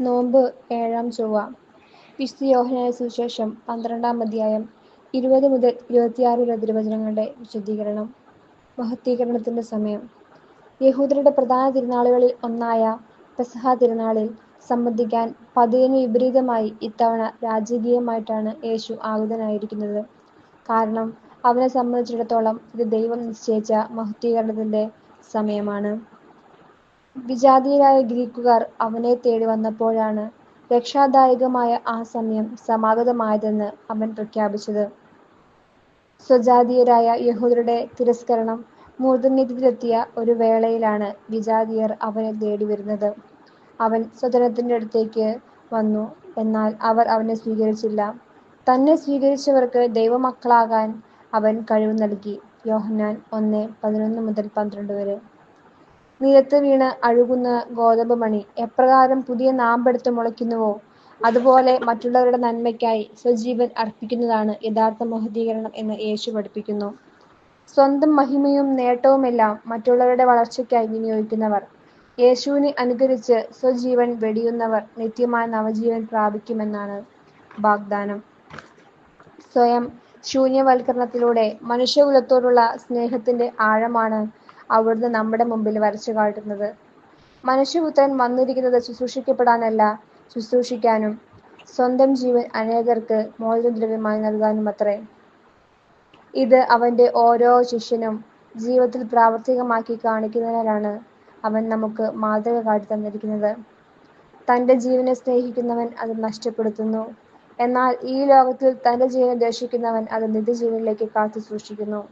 നോമ്പ് ഏഴാം ചൊവ്വ. വിശുദ്ധ യോഹന്നാന്റെ സുവിശേഷം 12-ാം അധ്യായം 20 മുതൽ 26 വരെ തിരുവചനങ്ങളുടെ വിശദീകരണം. മഹത്വീകരണത്തിന്റെ സമയം. യഹൂദരുടെ പ്രധാന തിരുനാളുകളിൽ ഒന്നായ പെസഹ തിരുനാളിൽ സംബന്ധിക്കാൻ പതിവിന് വിപരീതമായി ഇത്തവണ രാജകീയമായിട്ടാണ് യേശു ആഗതനായിരിക്കുന്നത്. കാരണം അവനെ സംബന്ധിച്ചിടത്തോളം ഇത് ദൈവം നിശ്ചയിച്ച മഹത്വീകരണത്തിന്റെ സമയമാണ്. വിജാതീയരായ ഗ്രീക്കുകാർ അവനെ തേടി വന്നപ്പോഴാണ് രക്ഷാദായകമായ ആ സമയം സമാഗതമായതെന്ന് അവൻ പ്രഖ്യാപിച്ചത്. സ്വജാതീയരായ യഹൂദരുടെ തിരസ്കരണം മൂർധന്യത്തിലെത്തിയ ഒരു വേളയിലാണ് വിജാതീയർ അവനെ തേടി വരുന്നത്. അവൻ സ്വജനത്തിന്റെ അടുത്തേക്ക് വന്നു, എന്നാൽ അവർ അവനെ സ്വീകരിച്ചില്ല. തന്നെ സ്വീകരിച്ചവർക്ക് ദൈവമക്കളാകാൻ അവൻ കഴിവ് നൽകി. യോഹന്നാൻ 1:11-12 വരെ. നിലത്ത് വീണ് അഴുകുന്ന ഗോതമ്പ് മണി എപ്രകാരം പുതിയ നാമ്പെടുത്ത് മുളയ്ക്കുന്നുവോ, അതുപോലെ മറ്റുള്ളവരുടെ നന്മയ്ക്കായി സ്വജീവൻ അർപ്പിക്കുന്നതാണ് യഥാർത്ഥ മഹത്വീകരണം എന്ന് യേശു പഠിപ്പിക്കുന്നു. സ്വന്തം മഹിമയും നേട്ടവുമെല്ലാം മറ്റുള്ളവരുടെ വളർച്ചയ്ക്കായി വിനിയോഗിക്കുന്നവർ, യേശുവിനെ അനുകരിച്ച് സ്വജീവൻ വെടിയുന്നവർ നിത്യമായ നവജീവൻ പ്രാപിക്കുമെന്നാണ് വാഗ്ദാനം. സ്വയം ശൂന്യവൽക്കരണത്തിലൂടെ മനുഷ്യകുലത്തോടുള്ള സ്നേഹത്തിന്റെ ആഴമാണ് അവിടുന്ന് നമ്മുടെ മുമ്പിൽ വരച്ചു കാട്ടുന്നത്. മനുഷ്യപുത്രൻ വന്നിരിക്കുന്നത് ശുശ്രൂഷിക്കപ്പെടാനല്ല, ശുശ്രൂഷിക്കാനും സ്വന്തം ജീവൻ അനേകർക്ക് മോചനദ്രവ്യമായി നൽകാനുമത്രേ. ഇത് അവന്റെ ഓരോ ശിഷ്യനും ജീവിതത്തിൽ പ്രാവർത്തികമാക്കി കാണിക്കുന്നതിനാലാണ് അവൻ നമുക്ക് മാതൃക കാട്ടിത്തന്നിരിക്കുന്നത്. തന്റെ ജീവനെ സ്നേഹിക്കുന്നവൻ അത് നഷ്ടപ്പെടുത്തുന്നു, എന്നാൽ ഈ ലോകത്തിൽ തന്റെ ജീവനെ ദ്വേഷിക്കുന്നവൻ അത് നിത്യജീവനിലേക്ക് കാത്തു സൂക്ഷിക്കുന്നു.